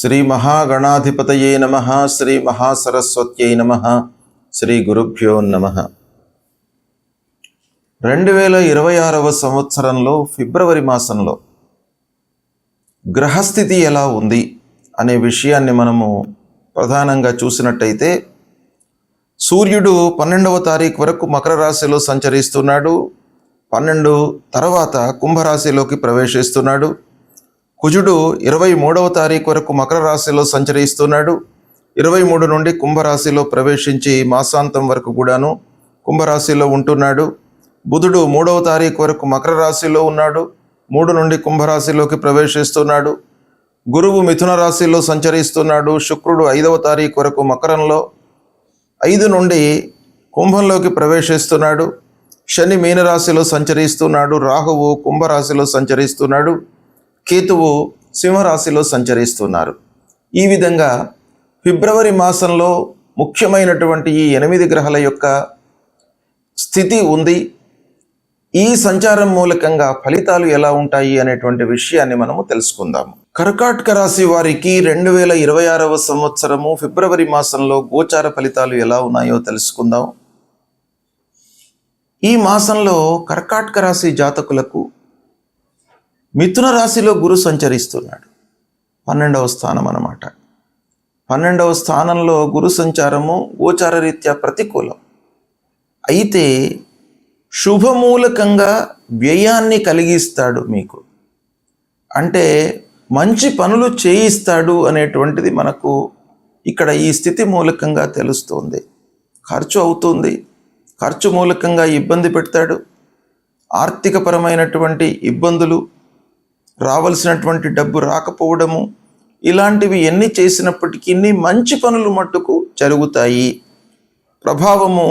శ్రీ మహాగణాధిపతయే నమః. శ్రీ మహాసరస్వత్యై నమః. శ్రీ గురుభ్యో నమః. 2026వ సంవత్సరంలో ఫిబ్రవరి మాసంలో గ్రహస్థితి ఎలా ఉంది అనే విషయాన్ని మనము ప్రధానంగా చూసినట్టయితే, సూర్యుడు 12వ తారీఖు వరకు మకర రాశిలో సంచరిస్తున్నాడు. 12 తర్వాత కుంభరాశిలోకి ప్రవేశిస్తున్నాడు. కుజుడు 23వ తారీఖు వరకు మకర రాశిలో సంచరిస్తున్నాడు. 23 నుండి కుంభరాశిలో ప్రవేశించి మాసాంతం వరకు కూడాను కుంభరాశిలో ఉంటున్నాడు. బుధుడు 3వ తారీఖు వరకు మకర రాశిలో ఉన్నాడు. 3 నుండి కుంభరాశిలోకి ప్రవేశిస్తున్నాడు. గురువు మిథున రాశిలో సంచరిస్తున్నాడు. శుక్రుడు 5వ తారీఖు వరకు మకరంలో, 5 నుండి కుంభంలోకి ప్రవేశిస్తున్నాడు. శని మీనరాశిలో సంచరిస్తున్నాడు. రాహువు కుంభరాశిలో సంచరిస్తున్నాడు. కేతువు సింహరాశిలో సంచరిస్తున్నారు. ఈ విధంగా ఫిబ్రవరి మాసంలో ముఖ్యమైనటువంటి ఈ 8 గ్రహాల యొక్క స్థితి ఉంది. ఈ సంచారం మూలకంగా ఫలితాలు ఎలా ఉంటాయి అనేటువంటి విషయాన్ని మనము తెలుసుకుందాము. కర్కాటక రాశి వారికి 2026వ సంవత్సరము ఫిబ్రవరి మాసంలో గోచార ఫలితాలు ఎలా ఉన్నాయో తెలుసుకుందాం. ఈ మాసంలో కర్కాటక రాశి జాతకులకు మిథున రాశిలో గురు సంచరిస్తున్నాడు. 12వ స్థానం అన్నమాట. 12వ స్థానంలో గురు సంచారము గోచార రీత్యా ప్రతికూలం. అయితే శుభమూలకంగా వ్యయాన్ని కలిగిస్తాడు మీకు. అంటే మంచి పనులు చేయిస్తాడు అనేటువంటిది మనకు ఇక్కడ ఈ స్థితి మూలకంగా తెలుస్తుంది. ఖర్చు అవుతుంది. ఖర్చు మూలకంగా ఇబ్బంది పెడతాడు. ఆర్థికపరమైనటువంటి ఇబ్బందులు, రావాల్సినటువంటి డబ్బు రాకపోవడము, ఇలాంటివి ఎన్ని చేసినప్పటికీ మంచి పనులు మట్టుకు జరుగుతాయి. ప్రభావము,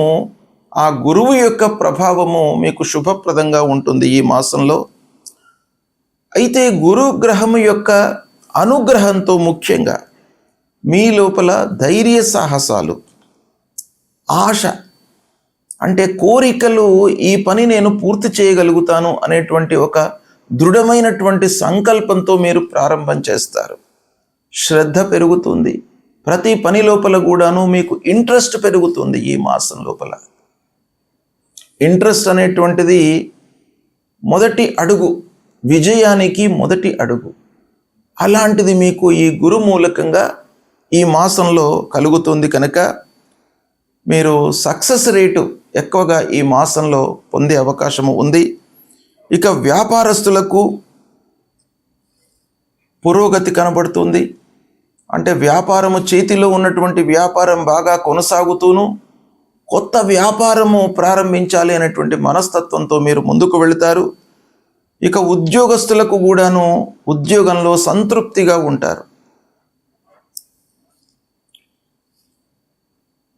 ఆ గురువు యొక్క ప్రభావము మీకు శుభప్రదంగా ఉంటుంది ఈ మాసంలో. అయితే గురు గ్రహము యొక్క అనుగ్రహంతో ముఖ్యంగా మీ లోపల ధైర్య సాహసాలు, ఆశ, అంటే కోరికలు, ఈ పని నేను పూర్తి చేయగలుగుతాను అనేటువంటి ఒక దృఢమైనటువంటి సంకల్పంతో మీరు ప్రారంభం చేస్తారు. శ్రద్ధ పెరుగుతుంది. ప్రతి పని లోపల కూడాను మీకు ఇంట్రెస్ట్ పెరుగుతుంది. ఈ మాసం లోపల ఇంట్రెస్ట్ అనేటువంటిది మొదటి అడుగు, విజయానికి మొదటి అడుగు. అలాంటిది మీకు ఈ గురు మూలకంగా ఈ మాసంలో కలుగుతుంది కనుక మీరు సక్సెస్ రేటు ఎక్కువగా ఈ మాసంలో పొందే అవకాశము ఉంది. ఇక వ్యాపారస్తులకు పురోగతి కనబడుతుంది. అంటే వ్యాపారము, చేతిలో ఉన్నటువంటి వ్యాపారం బాగా కొనసాగుతూను కొత్త వ్యాపారము ప్రారంభించాలి అనేటువంటి మనస్తత్వంతో మీరు ముందుకు వెళతారు. ఇక ఉద్యోగస్తులకు కూడాను ఉద్యోగంలో సంతృప్తిగా ఉంటారు.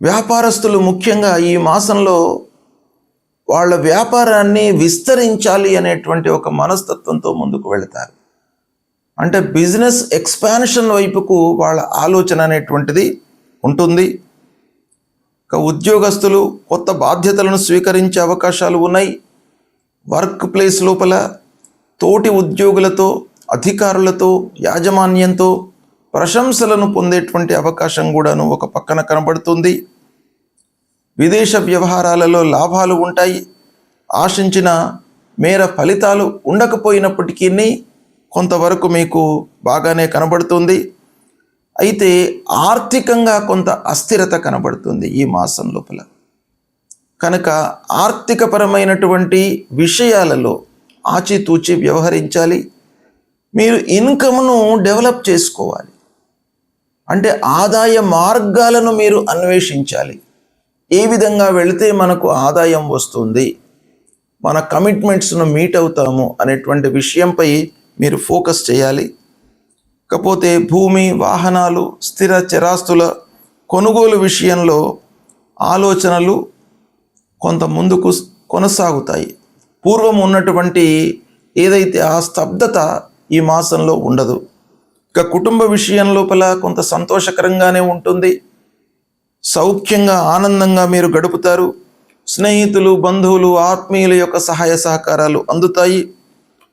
వ్యాపారస్తులు ముఖ్యంగా ఈ మాసంలో వాళ్ళ వ్యాపారాన్ని విస్తరించాలి అనేటువంటి ఒక మనస్తత్వంతో ముందుకు వెళతారు. అంటే బిజినెస్ ఎక్స్పాన్షన్ వైపుకు వాళ్ళ ఆలోచన అనేటువంటిది ఉంటుంది. ఇక ఉద్యోగస్తులు కొత్త బాధ్యతలను స్వీకరించే అవకాశాలు ఉన్నాయి. వర్క్ ప్లేస్ లోపల తోటి ఉద్యోగులతో, అధికారులతో, యాజమాన్యంతో ప్రశంసలను పొందేటువంటి అవకాశం కూడాను ఒక పక్కన కనబడుతుంది. విదేశ వ్యవహారాలలో లాభాలు ఉంటాయి. ఆశించిన మేర ఫలితాలు ఉండకపోయినప్పటికీ కొంతవరకు మీకు బాగానే కనబడుతుంది. అయితే ఆర్థికంగా కొంత అస్థిరత కనబడుతుంది ఈ మాసం లోపల. కనుక ఆర్థికపరమైనటువంటి విషయాలలో ఆచితూచి వ్యవహరించాలి. మీరు ఇన్కమ్ను డెవలప్ చేసుకోవాలి. అంటే ఆదాయ మార్గాలను మీరు అన్వేషించాలి. ఏ విధంగా వెళితే మనకు ఆదాయం వస్తుంది, మన కమిట్మెంట్స్ను మీట్ అవుతాము అనేటువంటి విషయంపై మీరు ఫోకస్ చేయాలి. కాకపోతే భూమి, వాహనాలు, స్థిర చరాస్తుల కొనుగోలు విషయంలో ఆలోచనలు కొంత ముందుకు కొనసాగుతాయి. పూర్వం ఉన్నటువంటి ఏదైతే ఆ స్తబ్దత ఈ మాసంలో ఉండదు. ఇక కుటుంబ విషయం లోపల కొంత సంతోషకరంగానే ఉంటుంది. సౌఖ్యంగా, ఆనందంగా మీరు గడుపుతారు. స్నేహితులు, బంధువులు, ఆత్మీయుల యొక్క సహాయ సహకారాలు అందుతాయి.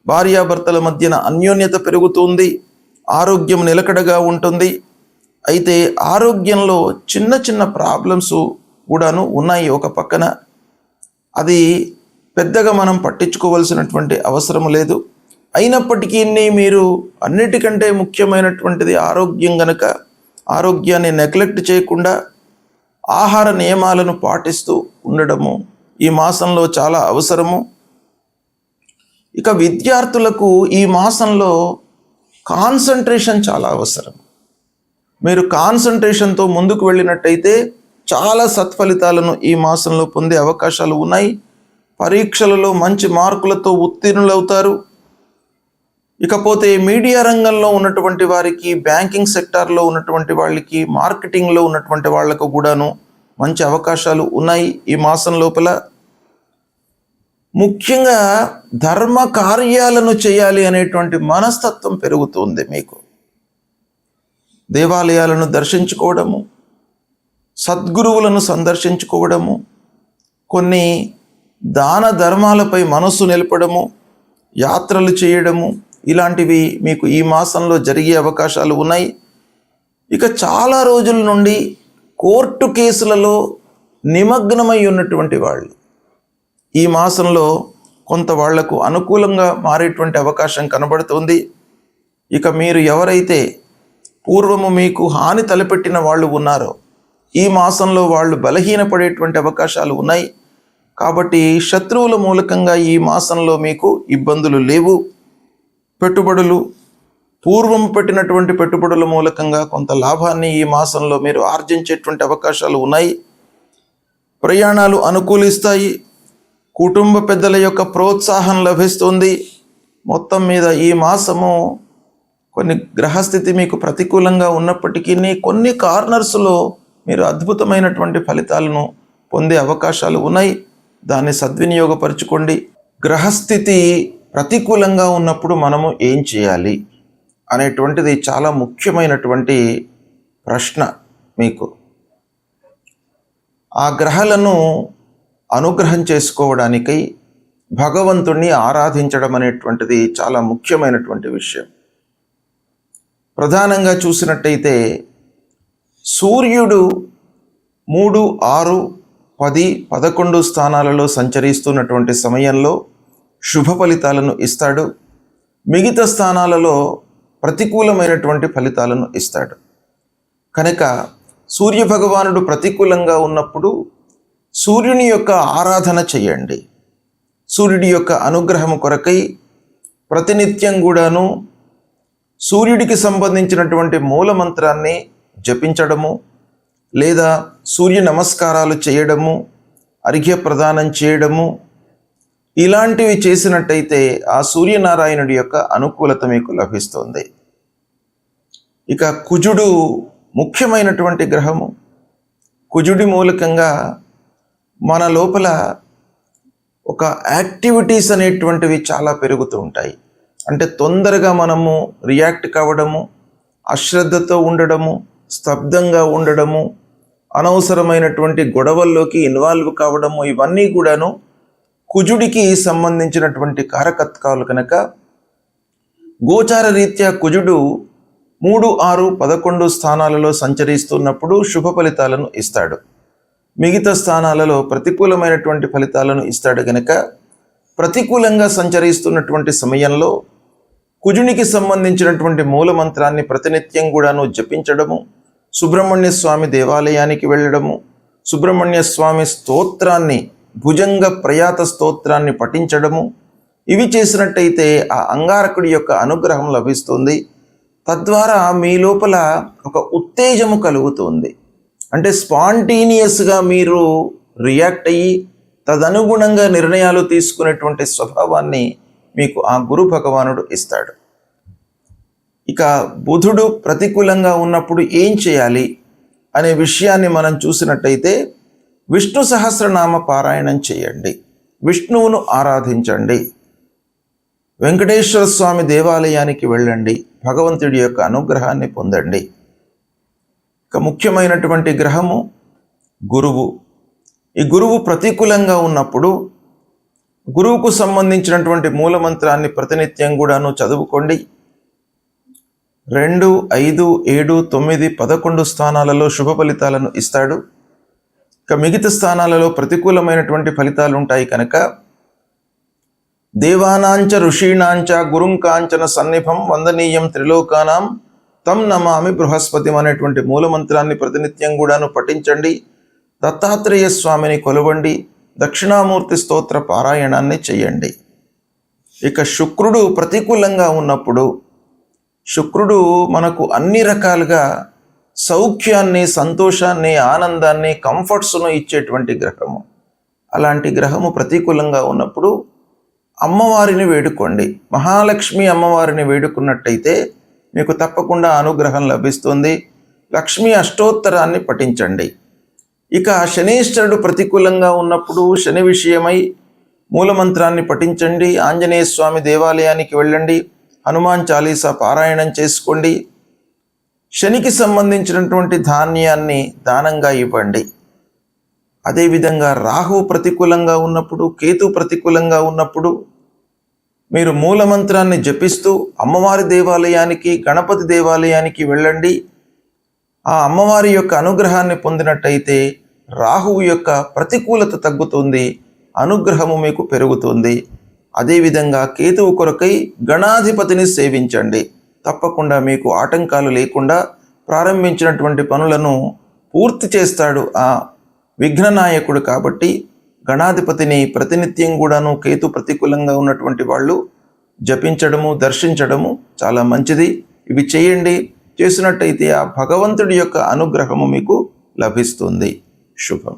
భార్యాభర్తల మధ్యన అన్యోన్యత పెరుగుతుంది. ఆరోగ్యం నిలకడగా ఉంటుంది. అయితే ఆరోగ్యంలో చిన్న చిన్న ప్రాబ్లమ్స్ కూడాను ఉన్నాయి ఒక పక్కన. అది పెద్దగా మనం పట్టించుకోవాల్సినటువంటి అవసరం లేదు. అయినప్పటికీ మీరు అన్నిటికంటే ముఖ్యమైనటువంటిది ఆరోగ్యం గనుక ఆరోగ్యాన్ని నెగ్లెక్ట్ చేయకుండా ఆహార నియమాలను పాటిస్తూ ఉండడము ఈ మాసంలో చాలా అవసరము. ఇక విద్యార్థులకు ఈ మాసంలో కాన్సంట్రేషన్ చాలా అవసరం. మీరు కాన్సంట్రేషన్తో ముందుకు వెళ్ళినట్టయితే చాలా సత్ఫలితాలను ఈ మాసంలో పొందే అవకాశాలు ఉన్నాయి. పరీక్షలలో మంచి మార్కులతో ఉత్తీర్ణులవుతారు. ఇకపోతే మీడియా రంగంలో ఉన్నటువంటి వారికి, బ్యాంకింగ్ సెక్టార్లో ఉన్నటువంటి వాళ్ళకి, మార్కెటింగ్లో ఉన్నటువంటి వాళ్లకు కూడాను మంచి అవకాశాలు ఉన్నాయి ఈ మాసం లోపల. ముఖ్యంగా ధర్మ కార్యాలను చేయాలి అనేటువంటి మనస్తత్వం పెరుగుతుంది మీకు. దేవాలయాలను దర్శించుకోవడము, సద్గురువులను సందర్శించుకోవడము, కొన్ని దాన ధర్మాలపై మనస్సు నిలపడము, యాత్రలు చేయడము, ఇలాంటివి మీకు ఈ మాసంలో జరిగే అవకాశాలు ఉన్నాయి. ఇక చాలా రోజుల నుండి కోర్టు కేసులలో నిమగ్నమై ఉన్నటువంటి వాళ్ళు ఈ మాసంలో కొంత వాళ్లకు అనుకూలంగా మారేటువంటి అవకాశం కనబడుతుంది. ఇక మీరు ఎవరైతే పూర్వము మీకు హాని తలపెట్టిన వాళ్ళు ఉన్నారో ఈ మాసంలో వాళ్ళు బలహీనపడేటువంటి అవకాశాలు ఉన్నాయి. కాబట్టి శత్రువుల మూలకంగా ఈ మాసంలో మీకు ఇబ్బందులు లేవు. పెట్టుబడులు, పూర్వం పెట్టినటువంటి పెట్టుబడుల మూలకంగా కొంత లాభాన్ని ఈ మాసంలో మీరు ఆర్జించేటువంటి అవకాశాలు ఉన్నాయి. ప్రయాణాలు అనుకూలిస్తాయి. కుటుంబ పెద్దల యొక్క ప్రోత్సాహం లభిస్తుంది. మొత్తం మీద ఈ మాసము కొన్ని గ్రహస్థితి మీకు ప్రతికూలంగా ఉన్నప్పటికీ కొన్ని కార్నర్స్లో మీరు అద్భుతమైనటువంటి ఫలితాలను పొందే అవకాశాలు ఉన్నాయి. దాన్ని సద్వినియోగపరచుకోండి. గ్రహస్థితి ప్రతికూలంగా ఉన్నప్పుడు మనము ఏం చేయాలి అనేటువంటిది చాలా ముఖ్యమైనటువంటి ప్రశ్న మీకు. ఆ గ్రహాలను అనుగ్రహం చేసుకోవడానికై భగవంతుణ్ణి ఆరాధించడం అనేటువంటిది చాలా ముఖ్యమైనటువంటి విషయం. ప్రధానంగా చూసినట్టయితే సూర్యుడు 3, 6, 10, 11 స్థానాలలో సంచరిస్తున్నటువంటి సమయంలో శుభ ఫలితాలను ఇస్తాడు. మిగతా స్థానాలలో ప్రతికూలమైనటువంటి ఫలితాలను ఇస్తాడు. కనుక సూర్యభగవానుడు ప్రతికూలంగా ఉన్నప్పుడు సూర్యుని యొక్క ఆరాధన చేయండి. సూర్యుడి యొక్క అనుగ్రహం కొరకై ప్రతినిత్యం కూడాను సూర్యుడికి సంబంధించినటువంటి మూలమంత్రాన్ని జపించడము, లేదా సూర్య నమస్కారాలు చేయడము, అర్ఘ్య ప్రదానం చేయడము, ఇలాంటివి చేసినట్టయితే ఆ సూర్యనారాయణుడి యొక్క అనుకూలత మీకు లభిస్తుంది. ఇక కుజుడు ముఖ్యమైనటువంటి గ్రహము. కుజుడి మూలకంగా మన లోపల ఒక యాక్టివిటీస్ అనేటువంటివి చాలా పెరుగుతూ ఉంటాయి. అంటే తొందరగా మనము రియాక్ట్ కావడము, అశ్రద్ధతో ఉండడము, స్తబ్దంగా ఉండడము, అనవసరమైనటువంటి గొడవల్లోకి ఇన్వాల్వ్ కావడము, ఇవన్నీ కూడాను కుజుడికి సంబంధించినటువంటి కారకత్వాలు కనుక గోచార రీత్యా కుజుడు 3, 6, 11 స్థానాలలో సంచరిస్తున్నప్పుడు శుభ ఫలితాలను ఇస్తాడు. మిగతా స్థానాలలో ప్రతికూలమైనటువంటి ఫలితాలను ఇస్తాడు. కనుక ప్రతికూలంగా సంచరిస్తున్నటువంటి సమయంలో కుజునికి సంబంధించినటువంటి మూలమంత్రాన్ని ప్రతినిత్యం కూడాను జపించడము, సుబ్రహ్మణ్య స్వామి దేవాలయానికి వెళ్ళడము, సుబ్రహ్మణ్య స్వామి స్తోత్రాన్ని, భుజంగ ప్రయాత స్తోత్రాన్ని పఠించడము, ఇవి చేసినట్టయితే ఆ అంగారకుడి యొక్క అనుగ్రహం లభిస్తుంది. తద్వారా మీ లోపల ఒక ఉత్తేజము కలుగుతుంది. అంటే స్పాంటేనియస్గా మీరు రియాక్ట్ అయ్యి తదనుగుణంగా నిర్ణయాలు తీసుకునేటువంటి స్వభావాన్ని మీకు ఆ గురు భగవానుడు ఇస్తాడు. ఇక బుధుడు ప్రతికూలంగా ఉన్నప్పుడు ఏం చేయాలి అనే విషయాన్ని మనం చూసినట్టయితే విష్ణు సహస్రనామ పారాయణం చేయండి, విష్ణువును ఆరాధించండి, వెంకటేశ్వర స్వామి దేవాలయానికి వెళ్ళండి, భగవంతుడి యొక్క అనుగ్రహాన్ని పొందండి. ఇక ముఖ్యమైనటువంటి గ్రహము గురువు. ఈ గురువు ప్రతికూలంగా ఉన్నప్పుడు గురువుకు సంబంధించినటువంటి మూలమంత్రాన్ని ప్రతినిత్యం కూడాను చదువుకోండి. 2, 5, 7, 9, 11 స్థానాలలో శుభ ఫలితాలను ఇస్తాడు. ఇక మిగతా స్థానాలలో ప్రతికూలమైనటువంటి ఫలితాలు ఉంటాయి కనుక దేవానాంచ ఋషీణాంచ గురుం కాంచన సన్నిభం వందనీయం త్రిలోకానాం తం నమామి బృహస్పతి అనేటువంటి మూలమంత్రాన్ని ప్రతినిత్యం కూడాను పఠించండి. దత్తాత్రేయ స్వామిని కొలవండి. దక్షిణామూర్తి స్తోత్ర పారాయణాన్ని చేయండి. ఇక శుక్రుడు ప్రతికూలంగా ఉన్నప్పుడు శుక్రుడు మనకు అన్ని రకాలుగా సౌఖ్యాన్ని, సంతోషాన్ని, ఆనందాన్ని, కంఫర్ట్స్ను ఇచ్చేటువంటి గ్రహము. అలాంటి గ్రహము ప్రతికూలంగా ఉన్నప్పుడు అమ్మవారిని వేడుకోండి. మహాలక్ష్మి అమ్మవారిని వేడుకున్నట్టయితే మీకు తప్పకుండా అనుగ్రహం లభిస్తుంది. లక్ష్మీ అష్టోత్తరాన్ని పఠించండి. ఇక శనీశ్వరుడు ప్రతికూలంగా ఉన్నప్పుడు శని విషయమై మూలమంత్రాన్ని పఠించండి. ఆంజనేయ స్వామి దేవాలయానికి వెళ్ళండి. హనుమాన్ చాలీసా పారాయణం చేసుకోండి. శనికి సంబంధించినటువంటి ధాన్యాన్ని దానంగా ఇవ్వండి. అదేవిధంగా రాహువు ప్రతికూలంగా ఉన్నప్పుడు, కేతు ప్రతికూలంగా ఉన్నప్పుడు మీరు మూలమంత్రాన్ని జపిస్తూ అమ్మవారి దేవాలయానికి, గణపతి దేవాలయానికి వెళ్ళండి. ఆ అమ్మవారి యొక్క అనుగ్రహాన్ని పొందినట్టయితే రాహువు యొక్క ప్రతికూలత తగ్గుతుంది, అనుగ్రహము మీకు పెరుగుతుంది. అదేవిధంగా కేతువు కొరకై గణాధిపతిని సేవించండి. తప్పకుండా మీకు ఆటంకాలు లేకుండా ప్రారంభించినటువంటి పనులను పూర్తి చేస్తాడు ఆ విఘ్ననాయకుడు. కాబట్టి గణాధిపతిని ప్రతినిత్యం కూడాను కేతు ప్రతికూలంగా ఉన్నటువంటి వాళ్ళు జపించడము, దర్శించడము చాలా మంచిది. ఇవి చేయండి. చేసినట్టయితే ఆ భగవంతుడి యొక్క అనుగ్రహము మీకు లభిస్తుంది. శుభం.